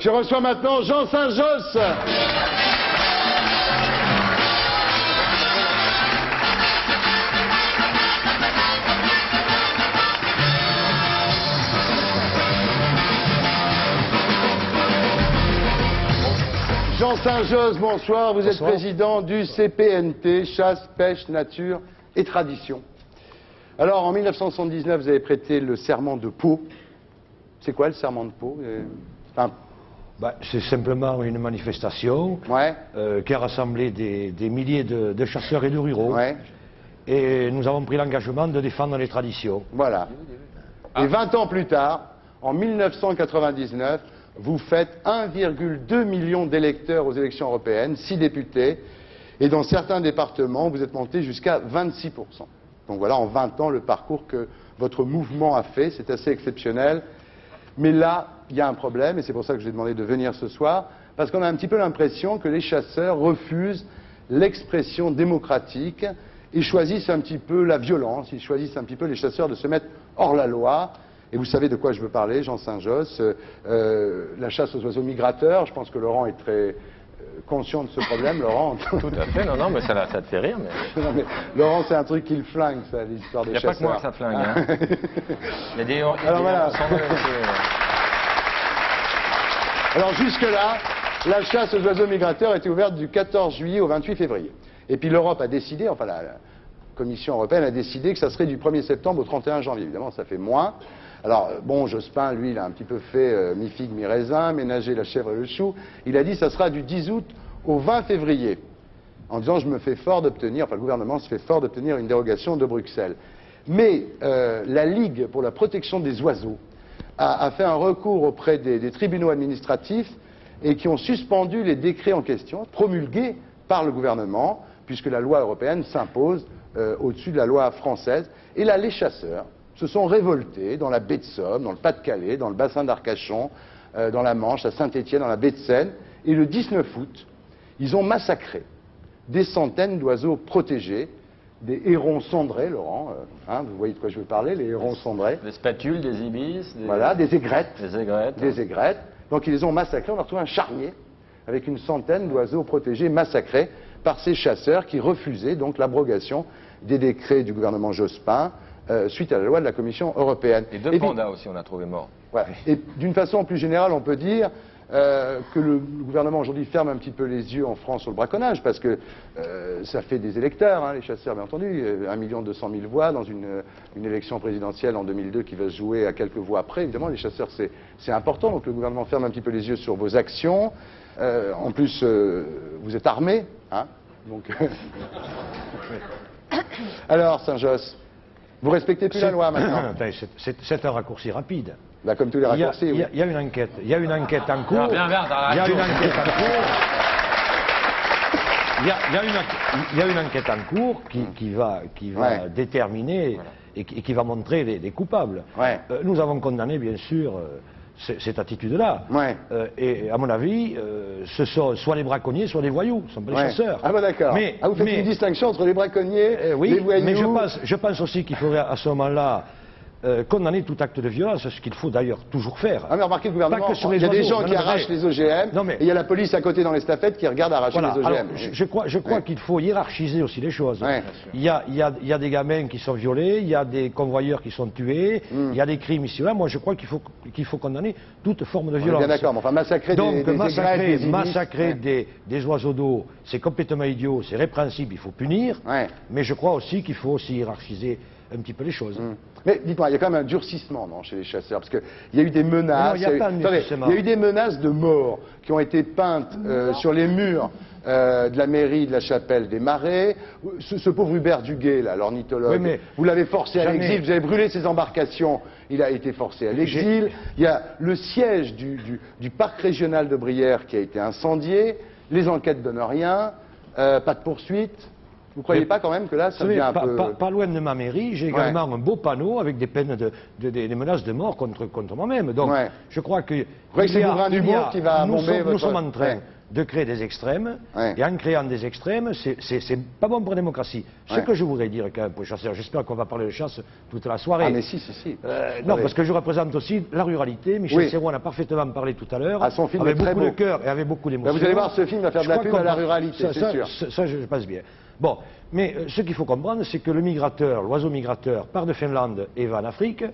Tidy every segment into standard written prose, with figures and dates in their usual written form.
Je reçois maintenant Jean Saint-Josse. Jean Saint-Josse, bonsoir. Vous êtes président du CPNT, Chasse, Pêche, Nature et Tradition. Alors, en 1979, vous avez prêté le serment de Pau. C'est quoi le serment de Pau? C'est simplement une manifestation qui a rassemblé des milliers de chasseurs et de ruraux. Et nous avons pris l'engagement de défendre les traditions. Voilà. Et 20 ans plus tard, en 1999, vous faites 1,2 million d'électeurs aux élections européennes, 6 députés, et dans certains départements, vous êtes monté jusqu'à 26%. Donc voilà, en 20 ans, le parcours que votre mouvement a fait, c'est assez exceptionnel. Mais là, il y a un problème, et c'est pour ça que je vous ai demandé de venir ce soir, parce qu'on a un petit peu l'impression que les chasseurs refusent l'expression démocratique et choisissent un petit peu la violence, ils choisissent un petit peu les chasseurs de se mettre hors la loi. Et vous savez de quoi je veux parler, Jean Saint-Josse, la chasse aux oiseaux migrateurs. Je pense que Laurent est très conscient de ce problème, Laurent. Tout à fait, non, mais ça te fait rire. Mais... Non, mais Laurent, c'est un truc qui le flingue, ça, l'histoire des chasseurs. Il n'y a pas que moi que ça flingue. Hein. Il y a des... Alors voilà. Alors jusque-là, la chasse aux oiseaux migrateurs était ouverte du 14 juillet au 28 février. Et puis l'Europe a décidé, enfin la Commission européenne a décidé que ça serait du 1er septembre au 31 janvier. Évidemment, ça fait moins. Alors, bon, Jospin, lui, il a un petit peu fait mi-figue, mi-raisin, ménager la chèvre et le chou. Il a dit que ça sera du 10 août au 20 février, en disant je me fais fort d'obtenir, enfin le gouvernement se fait fort d'obtenir une dérogation de Bruxelles. Mais la Ligue pour la protection des oiseaux a fait un recours auprès des tribunaux administratifs et qui ont suspendu les décrets en question, promulgués par le gouvernement, puisque la loi européenne s'impose au-dessus de la loi française. Et là, les chasseurs se sont révoltés dans la baie de Somme, dans le Pas-de-Calais, dans le bassin d'Arcachon, dans la Manche, à Saint-Étienne, dans la baie de Seine. Et le 19 août, ils ont massacré des centaines d'oiseaux protégés, des hérons cendrés, Laurent, vous voyez de quoi je veux parler, les hérons cendrés. Des spatules, des ibis, voilà, des aigrettes. Des aigrettes. Des aigrettes. Donc ils les ont massacrés, on a retrouvé un charnier avec une centaine d'oiseaux protégés massacrés par ces chasseurs qui refusaient donc l'abrogation des décrets du gouvernement Jospin, suite à la loi de la Commission européenne. Et deux pandas aussi, on a trouvé morts. Ouais. Et d'une façon plus générale, on peut dire que le gouvernement aujourd'hui ferme un petit peu les yeux en France sur le braconnage, parce que ça fait des électeurs, les chasseurs, bien entendu, 1 200 000 voix dans une élection présidentielle en 2002 qui va se jouer à quelques voix après. Évidemment, les chasseurs, c'est important, donc le gouvernement ferme un petit peu les yeux sur vos actions. En plus, vous êtes armés, donc... Alors, Saint-Josse, vous respectez plus la loi maintenant? C'est un raccourci rapide. Là, comme tous les raccourcis, oui. Il y a une enquête. Il y a une enquête en cours. Il y a une enquête en cours qui va déterminer et qui va montrer les coupables. Nous avons condamné, bien sûr, cette attitude-là. Et à mon avis, ce sont soit les braconniers, soit les voyous, ce ne sont pas les chasseurs. Ah bah d'accord. Vous faites une distinction entre les braconniers, les voyous... Mais je pense aussi qu'il faudrait à ce moment-là condamner tout acte de violence, ce qu'il faut d'ailleurs toujours faire. Mais remarquez, le gouvernement, il y a des gens qui arrachent les OGM, et il y a la police à côté dans l'estafette qui regarde arracher les OGM. Alors, je crois qu'il faut hiérarchiser aussi les choses. Il y a des gamins qui sont violés, il y a des convoyeurs qui sont tués, il y a des crimes ici et là. Moi, je crois qu'il faut condamner toute forme de violence. Bien d'accord, mais enfin, massacrer des oiseaux d'eau, c'est complètement idiot, c'est répréhensible, il faut punir, mais je crois aussi qu'il faut aussi hiérarchiser un petit peu les choses. Mais dites-moi, il y a quand même un durcissement chez les chasseurs, parce qu'il y a eu des menaces, il y a eu des menaces de mort qui ont été peintes sur les murs de la mairie de la Chapelle des Marais. Ce pauvre Hubert Duguay, là, l'ornithologue, vous l'avez forcé à l'exil, vous avez brûlé ses embarcations, il a été forcé à l'exil. Il y a le siège du parc régional de Brière qui a été incendié, les enquêtes donnent rien, pas de poursuite. Vous ne croyez pas quand même que là, ça devient un peu... Pas loin de ma mairie, j'ai également un beau panneau avec des peines des menaces de mort contre moi-même. Donc, je crois que... Vous croyez que c'est Bouvrin-Dubourg qui va bomber votre... Nous sommes en train de créer des extrêmes, Ouais. et en créant des extrêmes, c'est pas bon pour la démocratie. Ce Ouais. que je voudrais dire quand même pour les chasseurs, j'espère qu'on va parler de chasse toute la soirée. Ah mais si. Non, Oui. parce que je représente aussi la ruralité. Michel Oui. Serrault en a parfaitement parlé tout à l'heure, Ah, son film avec est très beaucoup de beau. cœur et avec beaucoup d'émotion. Vous allez voir, ce film va faire de la Je crois pub à la qu'on- ruralité, c'est sûr. Ça, je passe bien. Bon, mais ce qu'il faut comprendre, c'est que le migrateur, l'oiseau migrateur, part de Finlande et va en Afrique.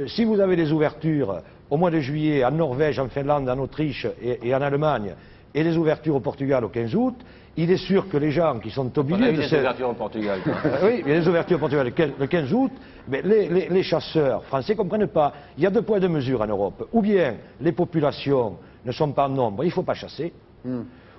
Si vous avez des ouvertures au mois de juillet en Norvège, en Finlande, en Autriche et en Allemagne, et des ouvertures au Portugal au 15 août, il est sûr que les gens qui sont au On a milieu eu de des cette... ouvertures au Portugal. quoi. Oui, il y a des ouvertures au Portugal le 15 août, mais les chasseurs français ne comprennent pas. Il y a deux poids et deux mesures en Europe. Ou bien les populations ne sont pas en nombre, il ne faut pas chasser.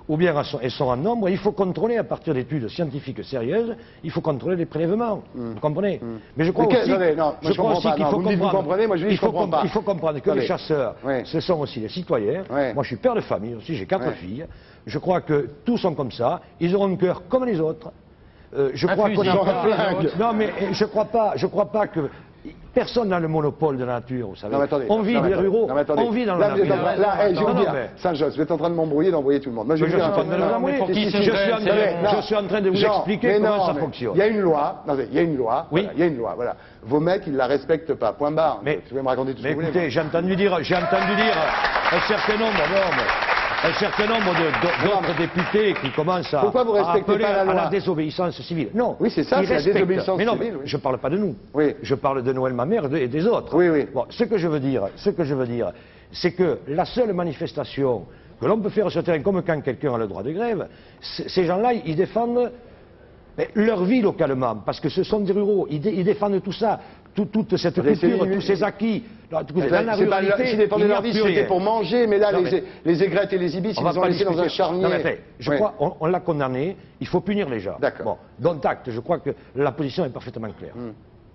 Ou bien elles sont en nombre, il faut contrôler à partir d'études scientifiques sérieuses, il faut contrôler les prélèvements. Vous comprenez? Mais je crois Mais aussi, attendez, non, moi, je comprends pas. qu'il Non, faut vous me dites, vous comprendre, comprenez, moi, je dis, je comprends pas. il faut comprendre que Attendez. les chasseurs, Ouais. ce sont aussi des citoyens. Ouais. Moi, je suis père de famille aussi, j'ai 4 Ouais. filles. Je crois que tous sont comme ça, ils auront un cœur comme les autres. Je crois qu'on fusil, a comme pas- les autres. Non, mais je crois pas que personne n'a le monopole de la nature, vous savez. Non, mais attendez. On vit Non, mais des attendez. ruraux, Non, mais attendez. on vit dans Là, la vous êtes nature. en train- là, je vais Non, vous non, dire, mais- Saint-Josse, vous êtes en train de m'embrouiller, d'embrouiller tout le monde. Moi, Mais je vais suis vous en dire train un de truc. vous embrouiller. pour qui Je c'est suis vrai, en train- c'est- je suis en train de vous Jean, expliquer mais comment non, ça mais fonctionne. Il y a une loi, il y a une loi, Oui. voilà, il y a une loi, voilà. Vos mecs, ils la respectent pas, point barre. Mais- Vous pouvez me raconter tout ce Mais que vous voulez. écoutez, j'ai entendu dire un certain nombre d'autres députés qui commencent à, Pourquoi vous à respectez appeler pas la à loi la désobéissance civile. Non. Oui, c'est ça, ils c'est la respectent. désobéissance Mais non, civile, mais oui. je ne parle pas de nous. Oui. Je parle de Noël Mamère et des autres. Oui, oui. Bon, ce que je veux dire, c'est que la seule manifestation que l'on peut faire sur le terrain, comme quand quelqu'un a le droit de grève, ces gens-là, ils défendent leur vie localement, parce que ce sont des ruraux, ils défendent tout ça, toute cette Mais c'est culture, une- tous ces acquis. Dans la C'est pas- ruralité, S'ils défendaient il n'y a leur vie, plus c'était rien. pour manger, mais là, Non, les aigrettes et les ibis, On ils va les ont pas laissés dans un discuter. charnier. Non, mais je Ouais. crois, on l'a condamné, il faut punir les gens. D'accord. Bon, dont acte, je crois que la position est parfaitement claire.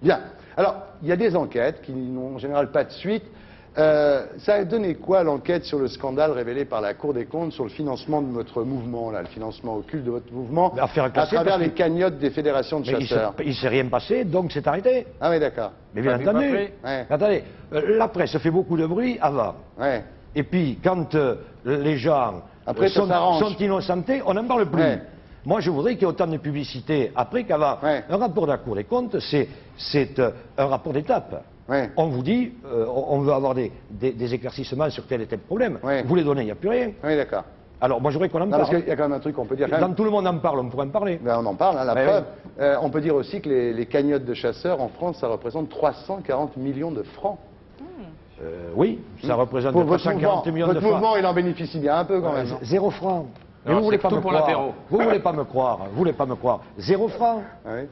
Bien. Alors, il y a des enquêtes qui n'ont en général pas de suite. Ça a donné quoi l'enquête sur le scandale révélé par la Cour des comptes sur le financement de votre mouvement, là, le financement occulte de votre mouvement, Affaire à classée, travers parce les que- cagnottes des fédérations de Mais chasseurs? il ne s'est rien passé, donc c'est arrêté. Ah oui, d'accord. Mais bien Pas vu, pas entendu. pris. Ouais. Attendez, la presse fait beaucoup de bruit avant. Ouais. Et puis, quand les gens Après, ça s'arrange. sont innocentés, on n'en parle plus. Ouais. Moi, je voudrais qu'il y ait autant de publicité après qu'avant. Ouais. Un rapport de la Cour des comptes, c'est un rapport d'étape. Ouais. On vous dit, on veut avoir des éclaircissements sur tel et tel problème. Ouais. Vous les donnez, il n'y a plus rien. Oui, d'accord. Alors, moi, je voudrais qu'on en Non, parce parle. qu'il y a quand même un truc qu'on peut dire. Quand Dans même. tout le monde en parle, on pourrait en parler. Ben, on en parle, hein, la Ben preuve. On peut dire aussi que les cagnottes de chasseurs en France, ça représente 340 millions de francs. Oui, ça représente Pour votre 340 millions mouvement, de votre francs. mouvement, il en bénéficie bien un peu quand même. non 0 francs. Mais Non, vous voulez c'est pas tout me pour croire. l'apéro. Vous voulez pas me croire. Vous voulez pas me croire. 0 francs. Ah oui.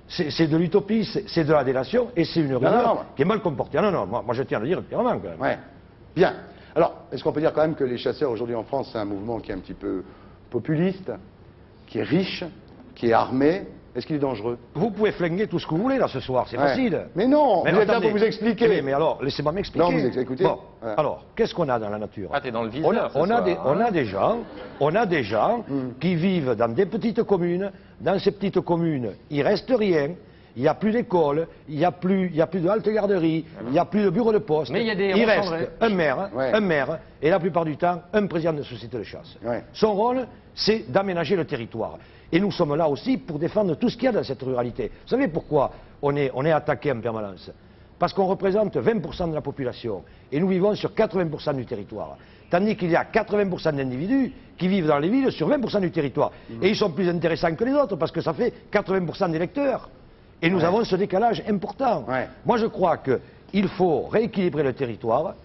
C'est de l'utopie, c'est de la délation et c'est une rumeur non. qui est mal comportée. Ah, non, moi je tiens à le dire clairement quand même. Ouais. Bien. Alors, est-ce qu'on peut dire quand même que les chasseurs aujourd'hui en France, c'est un mouvement qui est un petit peu populiste, qui est riche, qui est armé? Est-ce qu'il est dangereux? Vous pouvez flinguer tout ce que vous voulez là ce soir, c'est Ouais. facile. Mais non, vous êtes là attendez. pour vous expliquer. Mais alors, laissez-moi m'expliquer. Non, vous écoutez. Bon, Voilà. alors, qu'est-ce qu'on a dans la nature? Ah, t'es dans le On viseur. a, ce on a soir, des, hein. on a des gens qui vivent dans des petites communes. Dans ces petites communes, il reste rien. Il n'y a plus d'école, il n'y a plus de halte garderie, il n'y a plus de bureau de poste. Mais il y a des Il héros reste cendrés. un maire, et la plupart du temps, un président de société de chasse. Ouais. Son rôle, c'est d'aménager le territoire. Et nous sommes là aussi pour défendre tout ce qu'il y a dans cette ruralité. Vous savez pourquoi on est attaqué en permanence? Parce qu'on représente 20% de la population, et nous vivons sur 80% du territoire. Tandis qu'il y a 80% d'individus qui vivent dans les villes sur 20% du territoire. Et ils sont plus intéressants que les autres, parce que ça fait 80% d'électeurs. Et nous avons ce décalage important. Ouais. Moi, je crois qu'il faut rééquilibrer le territoire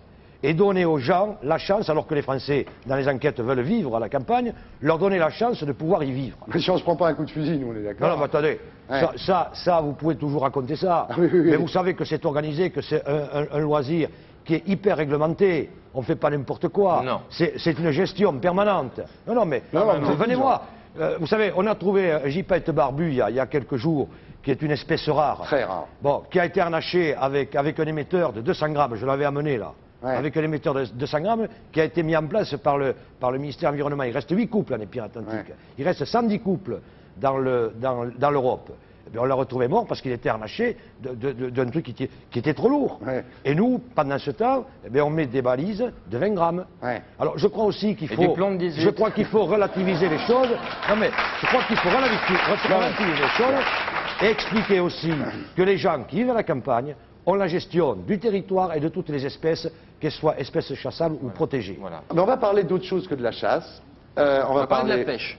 et donner aux gens la chance, alors que les Français, dans les enquêtes, veulent vivre à la campagne, leur donner la chance de pouvoir y vivre. Mais si on ne se prend pas un coup de fusil, nous, on est Non, d'accord? non, mais attendez, Ouais. ça, vous pouvez toujours raconter ça. Ah oui, oui, oui. Mais vous savez que c'est organisé, que c'est un loisir qui est hyper réglementé. On ne fait pas n'importe quoi. Non. C'est une gestion permanente. Non, mais Non, non, venez voir. Vous savez, on a trouvé un gypaète barbu il y a quelques jours, qui est une espèce rare. Très rare. Bon, qui a été harnaché avec un émetteur de 200 grammes, je l'avais amené là, Ouais. avec un émetteur de 200 grammes, qui a été mis en place par le ministère de l'Environnement. Il reste 8 couples en Pyrénées-Atlantiques. Ouais. Il reste 110 couples dans l'Europe. on l'a retrouvé mort parce qu'il était harnaché d'un truc qui était trop lourd. Ouais. Et nous, pendant ce temps, on met des balises de 20 grammes. Ouais. Alors je crois aussi qu'il faut... du plomb de 18. Je crois qu'il faut relativiser les choses. Non mais, je crois qu'il faut relativiser les choses et expliquer aussi que les gens qui vivent à la campagne ont la gestion du territoire et de toutes les espèces, qu'elles soient espèces chassables ou protégées. Voilà. Mais on va parler d'autre chose que de la chasse. On va parler de la pêche.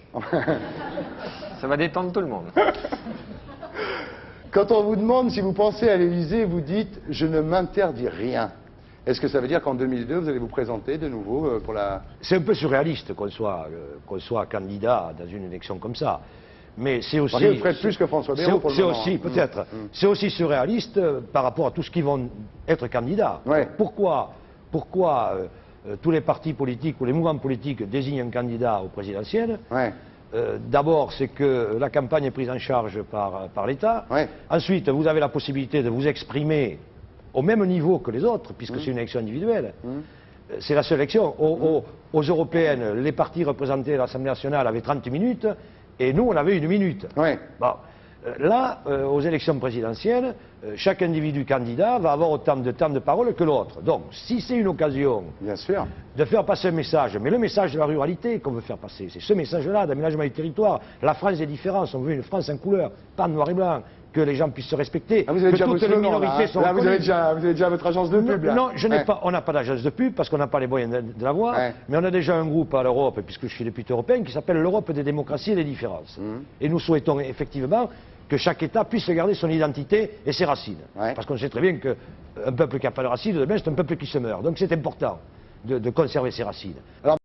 Ça va détendre tout le monde. Quand on vous demande si vous pensez à l'Élysée, vous dites « je ne m'interdis rien ». Est-ce que ça veut dire qu'en 2002, vous allez vous présenter de nouveau pour la... C'est un peu surréaliste qu'on soit candidat dans une élection comme ça. Mais c'est aussi... Vous ferez plus que François Bayrou pour le moment. C'est aussi, peut-être, c'est aussi surréaliste par rapport à tout ce qui vont être candidats. Ouais. Pourquoi tous les partis politiques ou les mouvements politiques désignent un candidat au présidentiel? Ouais. D'abord, c'est que la campagne est prise en charge par l'État. Ouais. Ensuite, vous avez la possibilité de vous exprimer au même niveau que les autres, puisque c'est une élection individuelle. C'est la seule élection. Aux européennes, les partis représentés à l'Assemblée nationale avaient 30 minutes, et nous, on avait 1 minute. Ouais. Bon. Là, aux élections présidentielles, chaque individu candidat va avoir autant de temps de parole que l'autre. Donc, si c'est une occasion Bien sûr. de faire passer un message, mais le message de la ruralité qu'on veut faire passer, c'est ce message-là d'aménagement du territoire. La France des différences, on veut une France en couleur, pas en noir et blanc, que les gens puissent se respecter, Ah, vous avez que déjà toutes votre les slogan, minorités là, hein. sont Là, vous avez reconnues. déjà votre agence de pub, là. Non, Ouais. on n'a pas d'agence de pub parce qu'on n'a pas les moyens de l'avoir, Ouais. mais on a déjà un groupe à l'Europe, puisque je suis député européen, qui s'appelle l'Europe des démocraties et des différences. Et nous souhaitons effectivement que chaque État puisse garder son identité et ses racines. Ouais. Parce qu'on sait très bien qu'un peuple qui n'a pas de racines, demain, c'est un peuple qui se meurt. Donc c'est important de conserver ses racines. Alors,